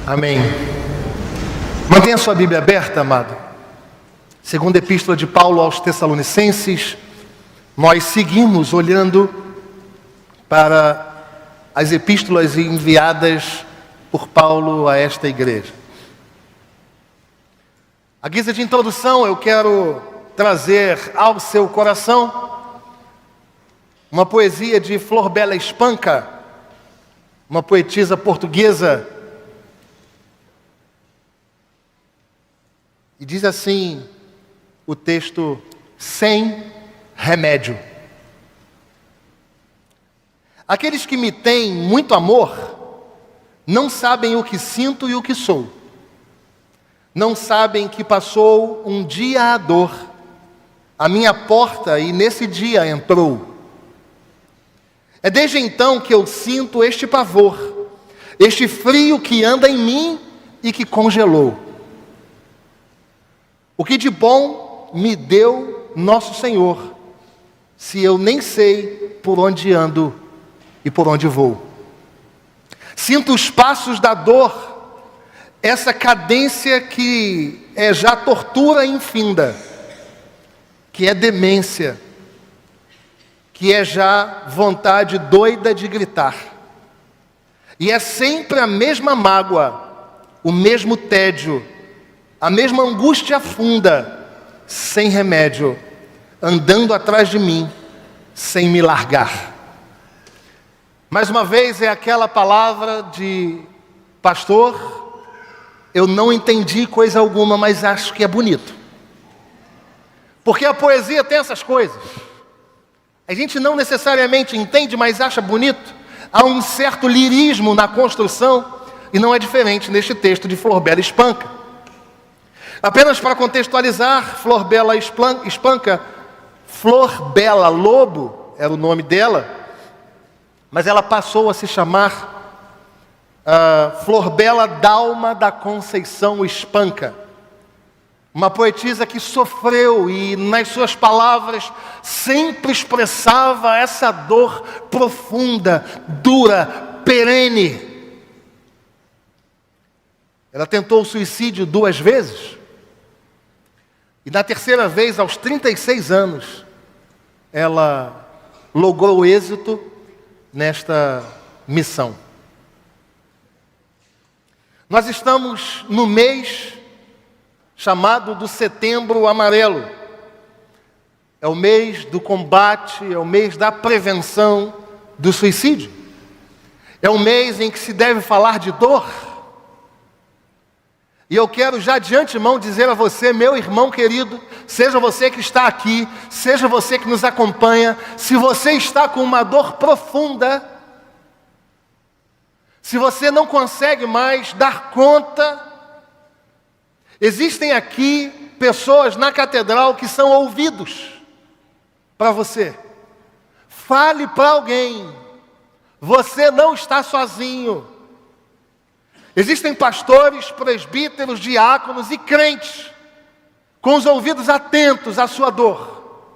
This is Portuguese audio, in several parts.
Amém. Mantenha sua Bíblia aberta, amado. Segunda Epístola de Paulo aos Tessalonicenses, nós seguimos olhando para as epístolas enviadas por Paulo a esta igreja. À guisa de introdução, eu quero trazer ao seu coração uma poesia de Flor Bela Espanca, uma poetisa portuguesa. E diz assim o texto: sem remédio. Aqueles que me têm muito amor não sabem o que sinto e o que sou. Não sabem que passou um dia a dor à minha porta e nesse dia entrou. É desde então que eu sinto este pavor, este frio que anda em mim e que congelou. O que de bom me deu nosso Senhor, se eu nem sei por onde ando e por onde vou. Sinto os passos da dor, essa cadência que é já tortura infinda, que é demência, que é já vontade doida de gritar. E é sempre a mesma mágoa, o mesmo tédio, a mesma angústia funda, sem remédio, andando atrás de mim, sem me largar. Mais uma vez é aquela palavra de pastor: eu não entendi coisa alguma, mas acho que é bonito. Porque a poesia tem essas coisas. A gente não necessariamente entende, mas acha bonito. Há um certo lirismo na construção, e não é diferente neste texto de Flor Bela Espanca. Apenas para contextualizar, Flor Bela Espanca, Flor Bela Lobo era o nome dela, mas ela passou a se chamar Flor Bela Dalma da Conceição Espanca. Uma poetisa que sofreu e nas suas palavras sempre expressava essa dor profunda, dura, perene. Ela tentou o suicídio 2 vezes. E na terceira vez, aos 36 anos, ela logrou êxito nesta missão. Nós estamos no mês chamado do Setembro Amarelo. É o mês do combate, é o mês da prevenção do suicídio. É o mês em que se deve falar de dor. E eu quero já de antemão dizer a você, meu irmão querido, seja você que está aqui, seja você que nos acompanha, se você está com uma dor profunda, se você não consegue mais dar conta, existem aqui pessoas na catedral que são ouvidos para você. Fale para alguém, você não está sozinho. Existem pastores, presbíteros, diáconos e crentes com os ouvidos atentos à sua dor.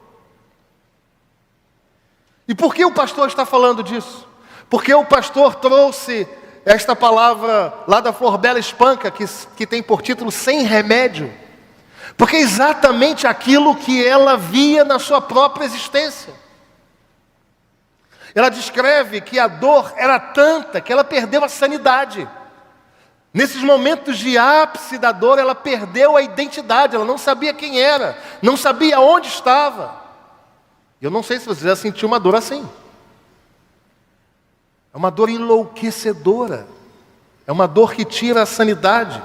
E por que o pastor está falando disso? Porque o pastor trouxe esta palavra lá da Flor Bela Espanca, que tem por título Sem Remédio. Porque é exatamente aquilo que ela via na sua própria existência. Ela descreve que a dor era tanta que ela perdeu a sanidade. Nesses momentos de ápice da dor, ela perdeu a identidade, ela não sabia quem era, não sabia onde estava. Eu não sei se você já sentiu uma dor assim. É uma dor enlouquecedora, é uma dor que tira a sanidade.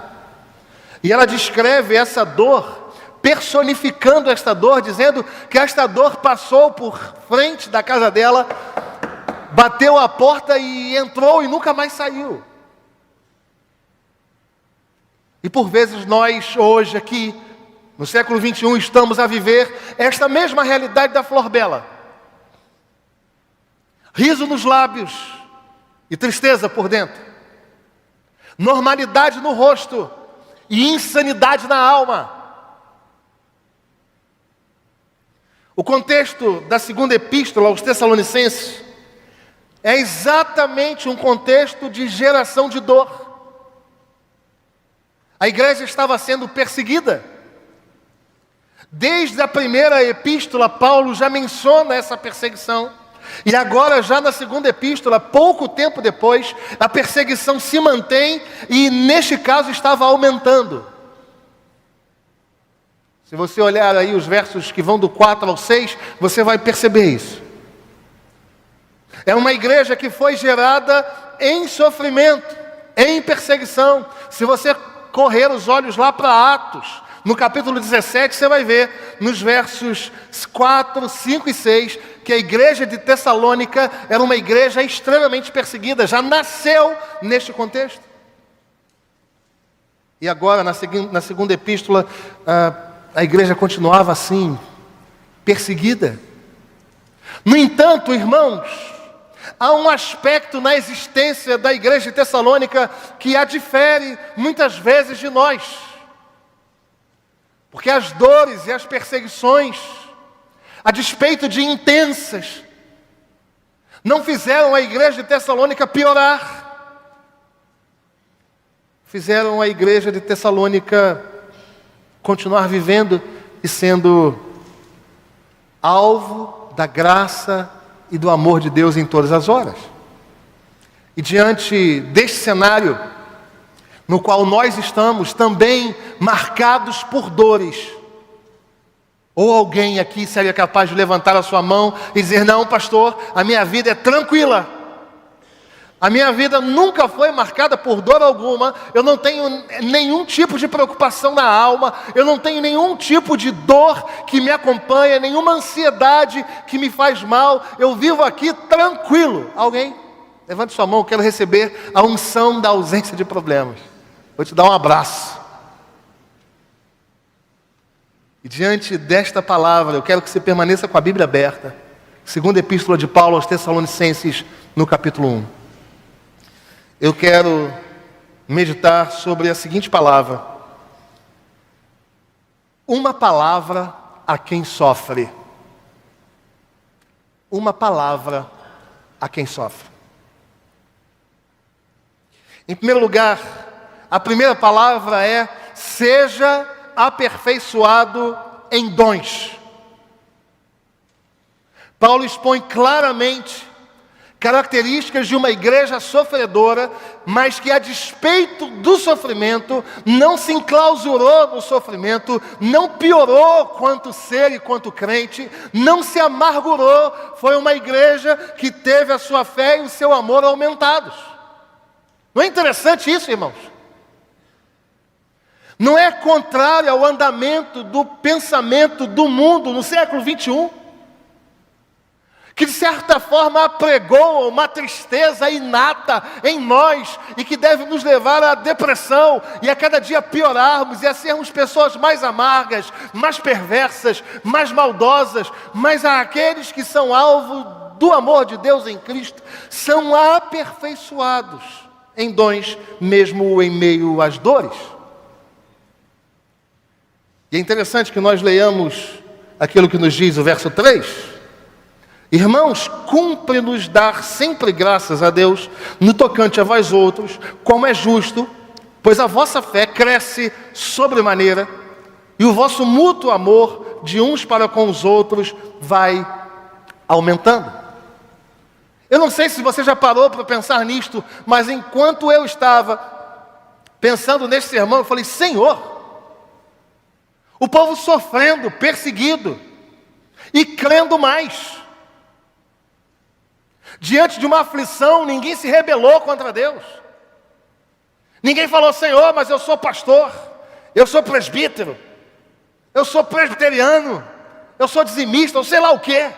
E ela descreve essa dor, personificando esta dor, dizendo que esta dor passou por frente da casa dela, bateu a porta e entrou e nunca mais saiu. E por vezes nós, hoje aqui, no século 21, estamos a viver esta mesma realidade da Flor Bela. Riso nos lábios e tristeza por dentro. Normalidade no rosto e insanidade na alma. O contexto da segunda epístola aos Tessalonicenses é exatamente um contexto de geração de dor. A igreja estava sendo perseguida. Desde a primeira epístola, Paulo já menciona essa perseguição. E agora, já na segunda epístola, pouco tempo depois, a perseguição se mantém e, neste caso, estava aumentando. Se você olhar aí os versos que vão do 4 ao 6, você vai perceber isso. É uma igreja que foi gerada em sofrimento, em perseguição. Se você correr os olhos lá para Atos, no capítulo 17, você vai ver nos versos 4, 5 e 6, que a igreja de Tessalônica era uma igreja extremamente perseguida, já nasceu neste contexto. E agora, na segunda epístola, a igreja continuava assim, perseguida. No entanto, irmãos, há um aspecto na existência da igreja de Tessalônica que a difere muitas vezes de nós. Porque as dores e as perseguições, a despeito de intensas, não fizeram a igreja de Tessalônica piorar. Fizeram a igreja de Tessalônica continuar vivendo e sendo alvo da graça e do amor de Deus em todas as horas. E diante deste cenário, no qual nós estamos também marcados por dores, ou alguém aqui seria capaz de levantar a sua mão e dizer: não, pastor, a minha vida é tranquila, a minha vida nunca foi marcada por dor alguma, eu não tenho nenhum tipo de preocupação na alma, eu não tenho nenhum tipo de dor que me acompanha, nenhuma ansiedade que me faz mal, eu vivo aqui tranquilo. Alguém? Levante sua mão, eu quero receber a unção da ausência de problemas. Vou te dar um abraço. E diante desta palavra, eu quero que você permaneça com a Bíblia aberta. Segunda epístola de Paulo aos Tessalonicenses, no capítulo 1. Eu quero meditar sobre a seguinte palavra: uma palavra a quem sofre. Uma palavra a quem sofre. Em primeiro lugar, a primeira palavra é: seja aperfeiçoado em dons. Paulo expõe claramente características de uma igreja sofredora, mas que, a despeito do sofrimento, não se enclausurou no sofrimento, não piorou quanto ser e quanto crente, não se amargurou. Foi uma igreja que teve a sua fé e o seu amor aumentados. Não é interessante isso, irmãos? Não é contrário ao andamento do pensamento do mundo no século 21, que de certa forma apregou uma tristeza inata em nós e que deve nos levar à depressão e a cada dia piorarmos e a sermos pessoas mais amargas, mais perversas, mais maldosas. Mas aqueles que são alvo do amor de Deus em Cristo são aperfeiçoados em dons, mesmo em meio às dores. E é interessante que nós leiamos aquilo que nos diz o verso 3. Irmãos, cumpre-nos dar sempre graças a Deus no tocante a vós outros, como é justo, pois a vossa fé cresce sobremaneira e o vosso mútuo amor de uns para com os outros vai aumentando. Eu não sei se você já parou para pensar nisto, mas enquanto eu estava pensando nesse sermão, eu falei: Senhor, o povo sofrendo, perseguido e crendo mais. Diante de uma aflição, ninguém se rebelou contra Deus. Ninguém falou: Senhor, mas eu sou pastor, eu sou presbítero, eu sou presbiteriano, eu sou dizimista, eu sei lá o quê.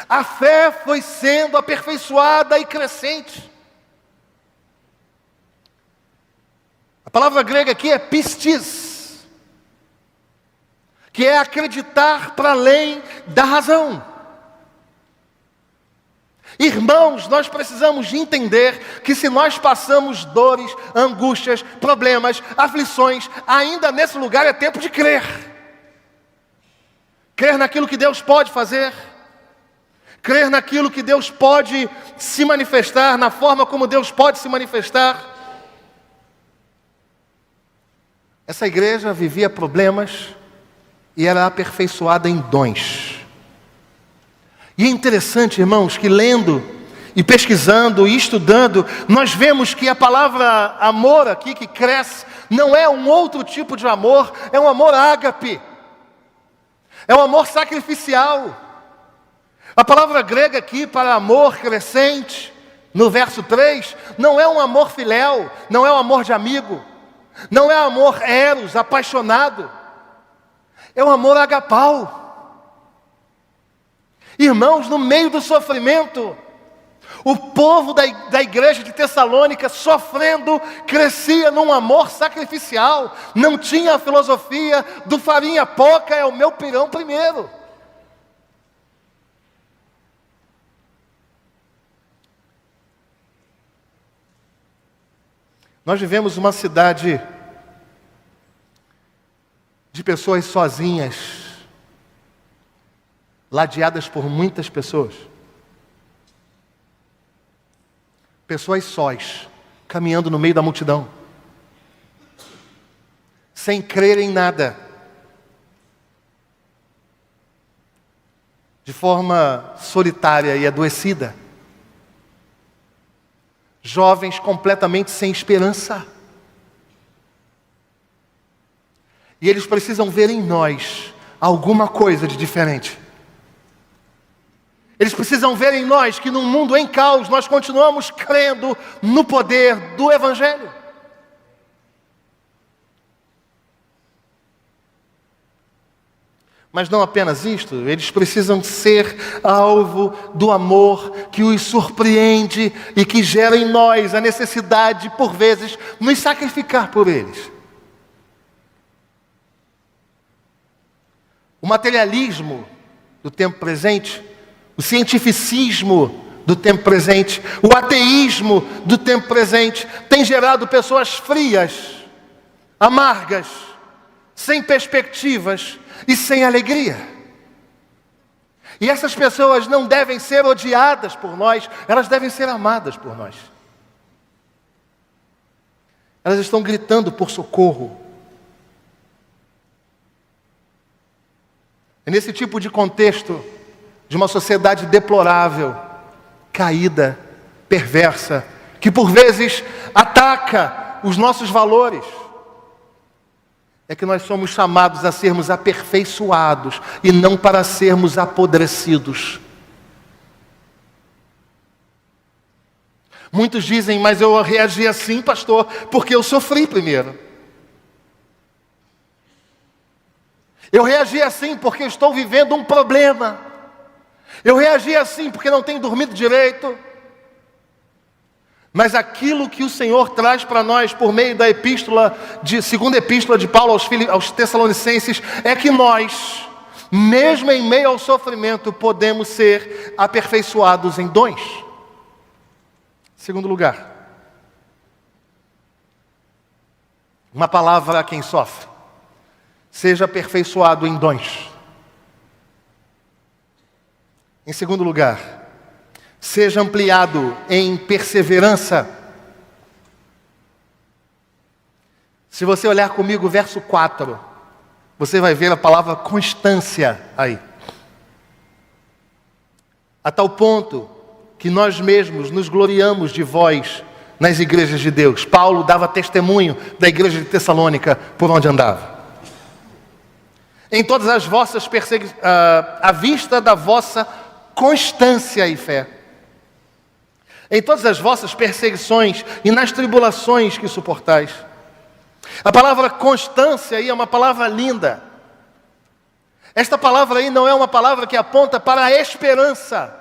A fé foi sendo aperfeiçoada e crescente. A palavra grega aqui é pistis, que é acreditar para além da razão. Irmãos, nós precisamos de entender que se nós passamos dores, angústias, problemas, aflições, ainda nesse lugar é tempo de crer. Crer naquilo que Deus pode fazer. Crer naquilo que Deus pode se manifestar, na forma como Deus pode se manifestar. Essa igreja vivia problemas e era aperfeiçoada em dons. E é interessante, irmãos, que lendo e pesquisando e estudando, nós vemos que a palavra amor aqui que cresce não é um outro tipo de amor, é um amor ágape. É um amor sacrificial. A palavra grega aqui para amor crescente, no verso 3, não é um amor filéu, não é um amor de amigo, não é amor eros, apaixonado. É um amor agapau. Irmãos, no meio do sofrimento, o povo da igreja de Tessalônica, sofrendo, crescia num amor sacrificial. Não tinha a filosofia do farinha pouca é o meu pirão primeiro. Nós vivemos uma cidade de pessoas sozinhas, ladeadas por muitas pessoas. Pessoas sós, caminhando no meio da multidão, sem crer em nada, de forma solitária e adoecida. Jovens completamente sem esperança. E eles precisam ver em nós alguma coisa de diferente. Eles precisam ver em nós que num mundo em caos nós continuamos crendo no poder do Evangelho. Mas não apenas isto, eles precisam ser alvo do amor que os surpreende e que gera em nós a necessidade, por vezes, nos sacrificar por eles. O materialismo do tempo presente, o cientificismo do tempo presente, o ateísmo do tempo presente, tem gerado pessoas frias, amargas, sem perspectivas e sem alegria. E essas pessoas não devem ser odiadas por nós, elas devem ser amadas por nós. Elas estão gritando por socorro. É nesse tipo de contexto de uma sociedade deplorável, caída, perversa, que por vezes ataca os nossos valores, é que nós somos chamados a sermos aperfeiçoados e não para sermos apodrecidos. Muitos dizem, mas eu reagi assim, pastor, porque eu sofri primeiro. Eu reagi assim porque eu estou vivendo um problema. Eu reagi assim porque não tenho dormido direito. Mas aquilo que o Senhor traz para nós por meio da segunda epístola de Paulo aos Tessalonicenses, é que nós, mesmo em meio ao sofrimento, podemos ser aperfeiçoados em dons. Segundo lugar, uma palavra a quem sofre: seja aperfeiçoado em dons. Em segundo lugar, seja ampliado em perseverança. Se você olhar comigo o verso 4, você vai ver a palavra constância aí. A tal ponto que nós mesmos nos gloriamos de vós nas igrejas de Deus. Paulo dava testemunho da igreja de Tessalônica por onde andava. Em todas as vossas à vista da vossa constância e fé, em todas as vossas perseguições e nas tribulações que suportais. A palavra constância aí é uma palavra linda. Esta palavra aí não é uma palavra que aponta para a esperança.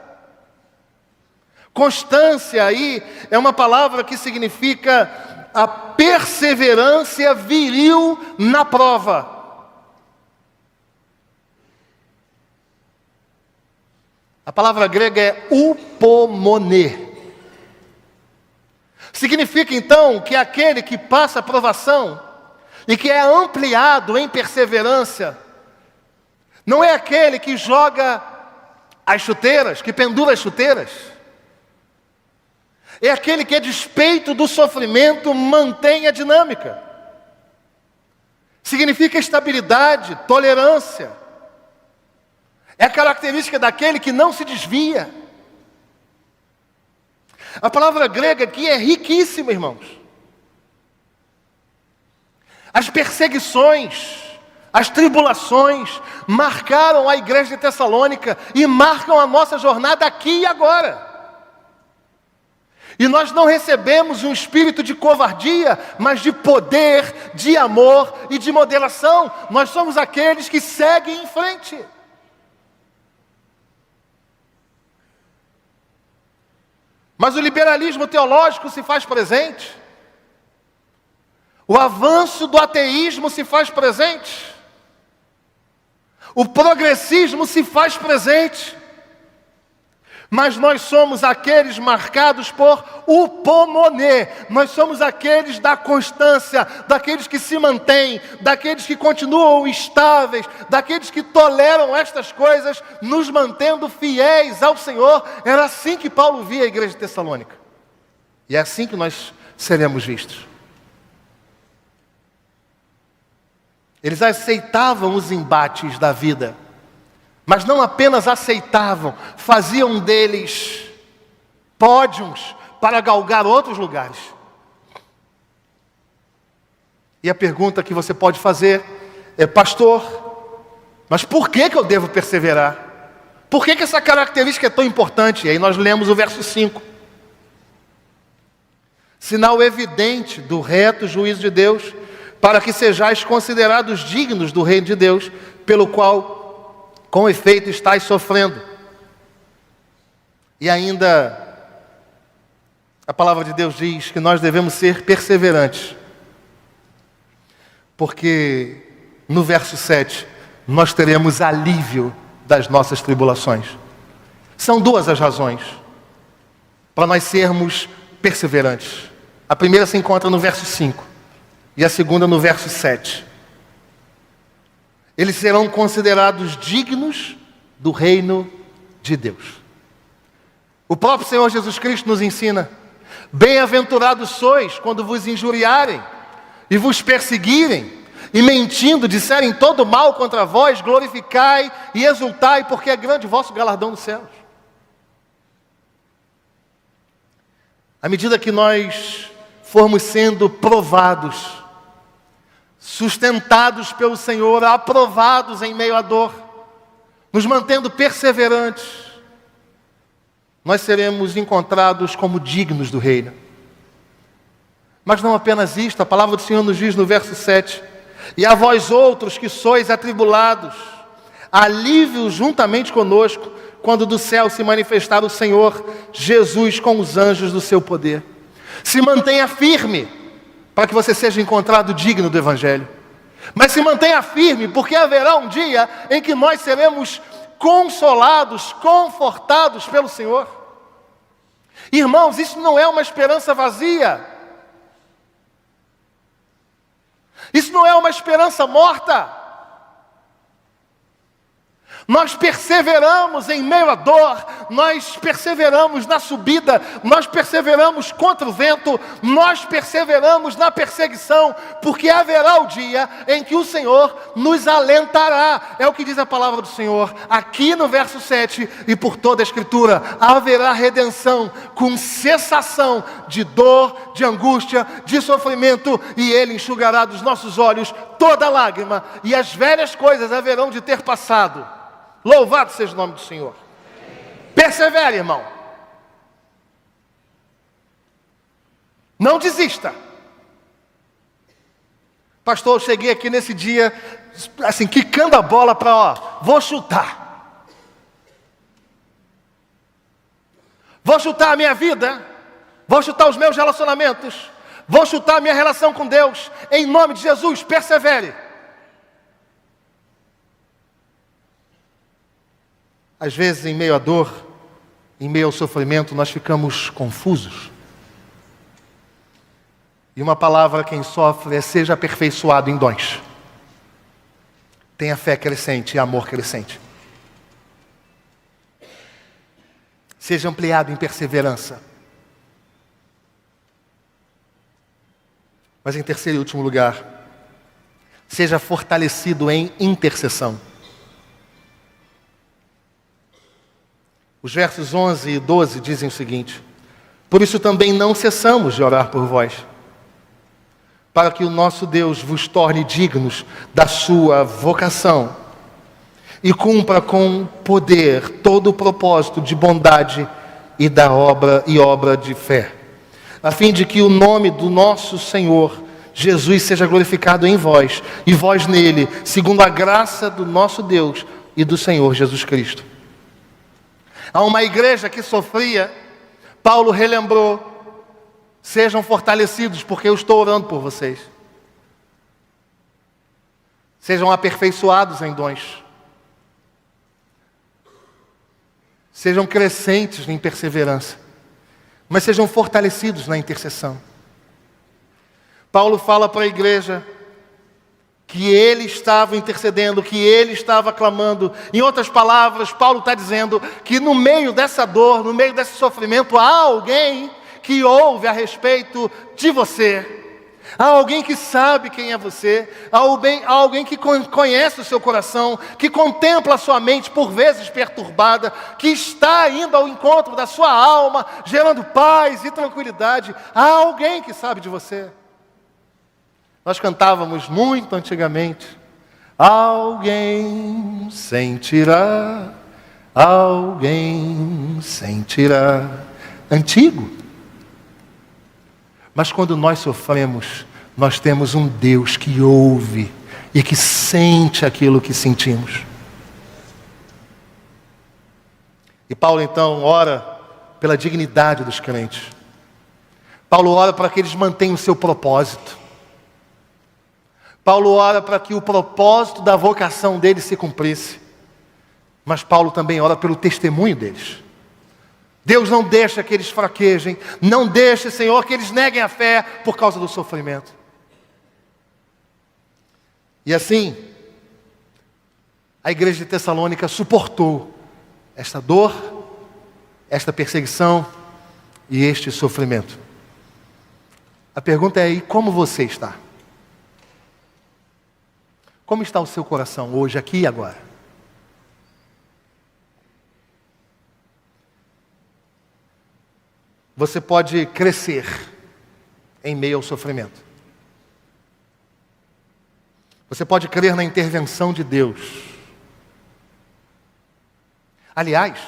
Constância aí é uma palavra que significa a perseverança viril na prova. A palavra grega é upomone. Significa então que aquele que passa a provação e que é ampliado em perseverança, não é aquele que joga as chuteiras, que pendura as chuteiras. É aquele que, a despeito do sofrimento, mantém a dinâmica. Significa estabilidade, tolerância. É a característica daquele que não se desvia. A palavra grega aqui é riquíssima, irmãos. As perseguições, as tribulações marcaram a igreja de Tessalônica e marcam a nossa jornada aqui e agora. E nós não recebemos um espírito de covardia, mas de poder, de amor e de moderação. Nós somos aqueles que seguem em frente. Mas o liberalismo teológico se faz presente. O avanço do ateísmo se faz presente. O progressismo se faz presente. Mas nós somos aqueles marcados por upomone. Nós somos aqueles da constância, daqueles que se mantêm, daqueles que continuam estáveis, daqueles que toleram estas coisas, nos mantendo fiéis ao Senhor. Era assim que Paulo via a igreja de Tessalônica. E é assim que nós seremos vistos. Eles aceitavam os embates da vida. Mas não apenas aceitavam, faziam deles pódios para galgar outros lugares. E a pergunta que você pode fazer é: pastor, mas por que eu devo perseverar? Por que essa característica é tão importante? E aí nós lemos o verso 5. Sinal evidente do reto juízo de Deus, para que sejais considerados dignos do reino de Deus, pelo qual com efeito estáis sofrendo. E ainda a palavra de Deus diz que nós devemos ser perseverantes. Porque no verso 7 nós teremos alívio das nossas tribulações. São duas as razões para nós sermos perseverantes. A primeira se encontra no verso 5 e a segunda no verso 7. Eles serão considerados dignos do reino de Deus. O próprio Senhor Jesus Cristo nos ensina: bem-aventurados sois quando vos injuriarem e vos perseguirem, e mentindo disserem todo mal contra vós, glorificai e exultai, porque é grande o vosso galardão nos céus. À medida que nós formos sendo provados, sustentados pelo Senhor, aprovados em meio à dor, nos mantendo perseverantes, nós seremos encontrados como dignos do reino. Mas não apenas isto, a palavra do Senhor nos diz no verso 7: e a vós outros que sois atribulados, alívio juntamente conosco, quando do céu se manifestar o Senhor Jesus com os anjos do seu poder. Se mantenha firme, para que você seja encontrado digno do Evangelho. Mas se mantenha firme, porque haverá um dia em que nós seremos consolados, confortados pelo Senhor. Irmãos, isso não é uma esperança vazia. Isso não é uma esperança morta. Nós perseveramos em meio à dor, nós perseveramos na subida, nós perseveramos contra o vento, nós perseveramos na perseguição, porque haverá o dia em que o Senhor nos alentará. É o que diz a palavra do Senhor, aqui no verso 7, e por toda a Escritura: haverá redenção com cessação de dor, de angústia, de sofrimento, e Ele enxugará dos nossos olhos toda lágrima, e as velhas coisas haverão de ter passado. Louvado seja o nome do Senhor. Persevere, irmão. Não desista. Pastor, eu cheguei aqui nesse dia, assim, quicando a bola para, vou chutar. Vou chutar a minha vida. Vou chutar os meus relacionamentos. Vou chutar a minha relação com Deus. Em nome de Jesus, persevere. Às vezes, em meio à dor, em meio ao sofrimento, nós ficamos confusos. E uma palavra, quem sofre, é: seja aperfeiçoado em dons. Tenha fé crescente e amor crescente. Seja ampliado em perseverança. Mas em terceiro e último lugar, seja fortalecido em intercessão. Os versos 11 e 12 dizem o seguinte: por isso também não cessamos de orar por vós, para que o nosso Deus vos torne dignos da sua vocação e cumpra com poder todo o propósito de bondade e obra de fé, a fim de que o nome do nosso Senhor Jesus seja glorificado em vós e vós nele, segundo a graça do nosso Deus e do Senhor Jesus Cristo. A uma igreja que sofria, Paulo relembrou: sejam fortalecidos, porque eu estou orando por vocês. Sejam aperfeiçoados em dons. Sejam crescentes em perseverança. Mas sejam fortalecidos na intercessão. Paulo fala para a igreja que ele estava intercedendo, que ele estava clamando. Em outras palavras, Paulo está dizendo que no meio dessa dor, no meio desse sofrimento, há alguém que ouve a respeito de você. Há alguém que sabe quem é você. Há alguém que conhece o seu coração, que contempla a sua mente por vezes perturbada, que está indo ao encontro da sua alma, gerando paz e tranquilidade. Há alguém que sabe de você. Nós cantávamos muito antigamente: alguém sentirá, alguém sentirá. Antigo. Mas quando nós sofremos, nós temos um Deus que ouve e que sente aquilo que sentimos. E Paulo então ora pela dignidade dos crentes. Paulo ora para que eles mantenham o seu propósito. Paulo ora para que o propósito da vocação deles se cumprisse. Mas Paulo também ora pelo testemunho deles. Deus não deixa que eles fraquejem. Não deixa, Senhor, que eles neguem a fé por causa do sofrimento. E assim, a igreja de Tessalônica suportou esta dor, esta perseguição e este sofrimento. A pergunta é: e como você está? Como está o seu coração hoje, aqui e agora? Você pode crescer em meio ao sofrimento. Você pode crer na intervenção de Deus. Aliás,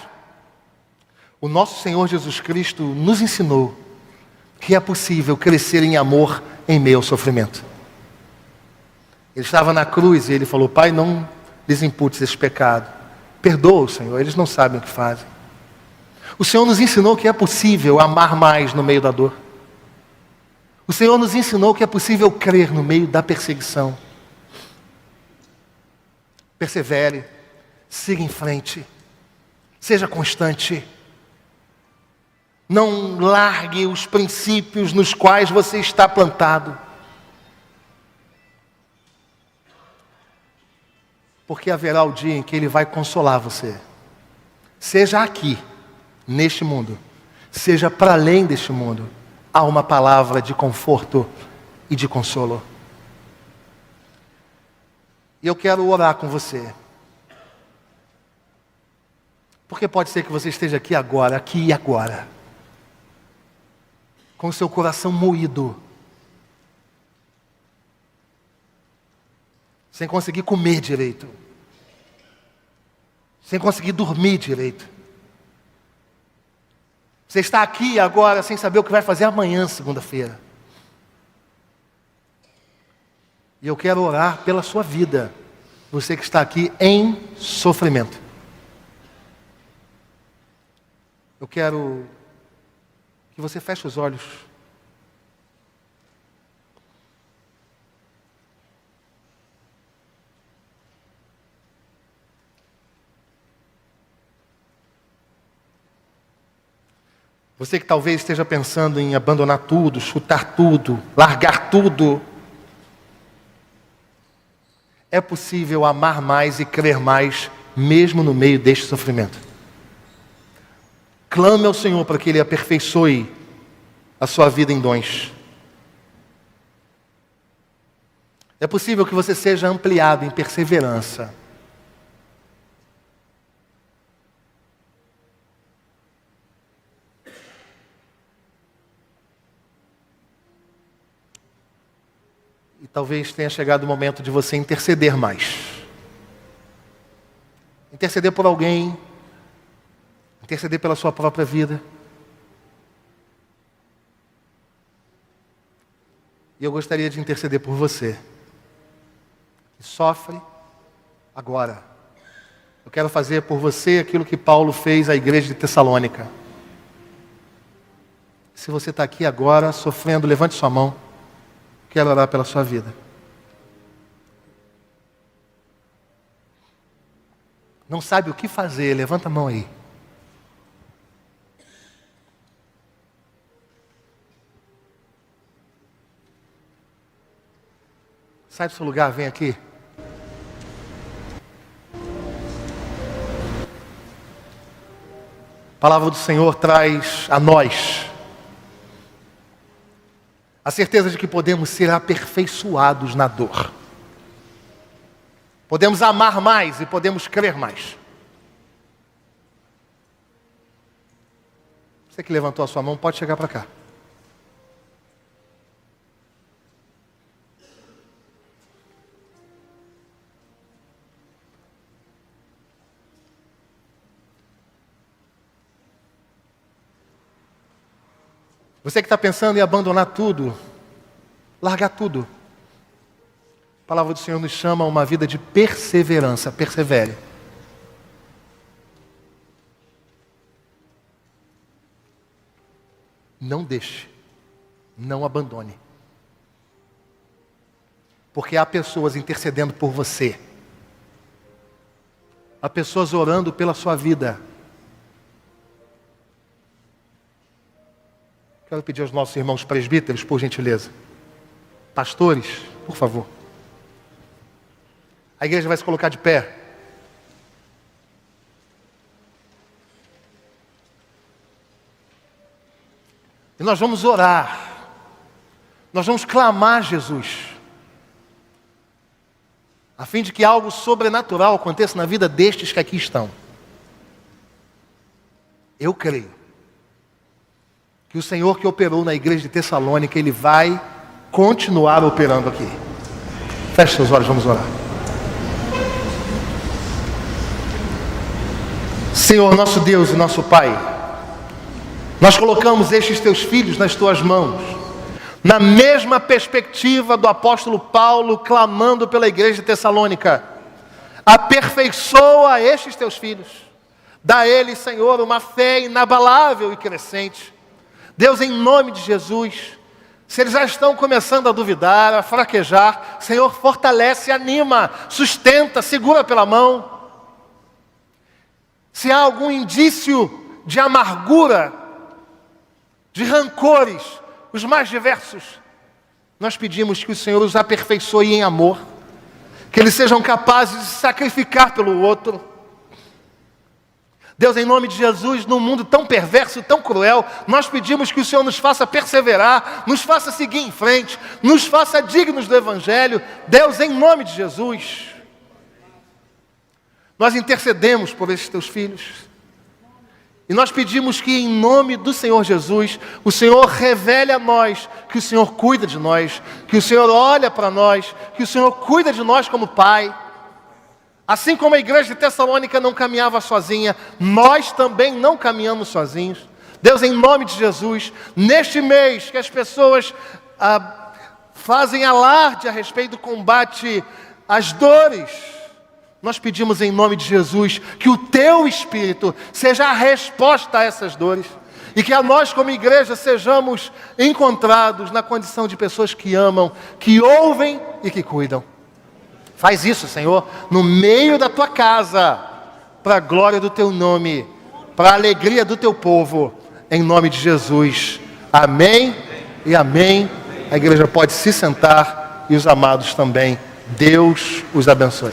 o nosso Senhor Jesus Cristo nos ensinou que é possível crescer em amor em meio ao sofrimento. Ele estava na cruz e ele falou: Pai, não lhes imputes esse pecado. Perdoa, Senhor, eles não sabem o que fazem. O Senhor nos ensinou que é possível amar mais no meio da dor. O Senhor nos ensinou que é possível crer no meio da perseguição. Persevere, siga em frente, seja constante. Não largue os princípios nos quais você está plantado. Porque haverá o dia em que Ele vai consolar você. Seja aqui, neste mundo, seja para além deste mundo, há uma palavra de conforto e de consolo. E eu quero orar com você. Porque pode ser que você esteja aqui e agora, com o seu coração moído, sem conseguir comer direito, sem conseguir dormir direito. Você está aqui agora sem saber o que vai fazer amanhã, segunda-feira. E eu quero orar pela sua vida, você que está aqui em sofrimento. Eu quero que você feche os olhos. Você que talvez esteja pensando em abandonar tudo, chutar tudo, largar tudo. É possível amar mais e crer mais, mesmo no meio deste sofrimento. Clame ao Senhor para que Ele aperfeiçoe a sua vida em dons. É possível que você seja ampliado em perseverança. E talvez tenha chegado o momento de você interceder mais. Interceder por alguém, interceder pela sua própria vida. E eu gostaria de interceder por você, que sofre agora. Eu quero fazer por você aquilo que Paulo fez à igreja de Tessalônica. Se você está aqui agora sofrendo, levante sua mão. Quero orar pela sua vida. Não sabe o que fazer, levanta a mão aí. Sai do seu lugar, vem aqui. A palavra do Senhor traz a nós a certeza de que podemos ser aperfeiçoados na dor. Podemos amar mais e podemos crer mais. Você que levantou a sua mão, pode chegar para cá. Você que está pensando em abandonar tudo, largar tudo. A palavra do Senhor nos chama a uma vida de perseverança. Persevere. Não deixe. Não abandone. Porque há pessoas intercedendo por você. Há pessoas orando pela sua vida. Quero pedir aos nossos irmãos presbíteros, por gentileza. Pastores, por favor. A igreja vai se colocar de pé. E nós vamos orar. Nós vamos clamar a Jesus. A fim de que algo sobrenatural aconteça na vida destes que aqui estão. Eu creio que o Senhor que operou na igreja de Tessalônica, Ele vai continuar operando aqui. Feche seus olhos, vamos orar. Senhor, nosso Deus e nosso Pai, nós colocamos estes teus filhos nas tuas mãos, na mesma perspectiva do apóstolo Paulo, clamando pela igreja de Tessalônica. Aperfeiçoa estes teus filhos, dá a eles, Senhor, uma fé inabalável e crescente. Deus, em nome de Jesus, se eles já estão começando a duvidar, a fraquejar, Senhor, fortalece, anima, sustenta, segura pela mão. Se há algum indício de amargura, de rancores, os mais diversos, nós pedimos que o Senhor os aperfeiçoe em amor, que eles sejam capazes de sacrificar pelo outro. Deus, em nome de Jesus, num mundo tão perverso, tão cruel, nós pedimos que o Senhor nos faça perseverar, nos faça seguir em frente, nos faça dignos do Evangelho. Deus, em nome de Jesus, nós intercedemos por esses teus filhos. E nós pedimos que, em nome do Senhor Jesus, o Senhor revele a nós que o Senhor cuida de nós, que o Senhor olha para nós, que o Senhor cuida de nós como Pai. Assim como a igreja de Tessalônica não caminhava sozinha, nós também não caminhamos sozinhos. Deus, em nome de Jesus, neste mês que as pessoas fazem alarde a respeito do combate às dores, nós pedimos em nome de Jesus que o teu Espírito seja a resposta a essas dores e que a nós como igreja sejamos encontrados na condição de pessoas que amam, que ouvem e que cuidam. Faz isso, Senhor, no meio da tua casa, para a glória do teu nome, para a alegria do teu povo, em nome de Jesus. Amém e amém. A igreja pode se sentar e os amados também. Deus os abençoe.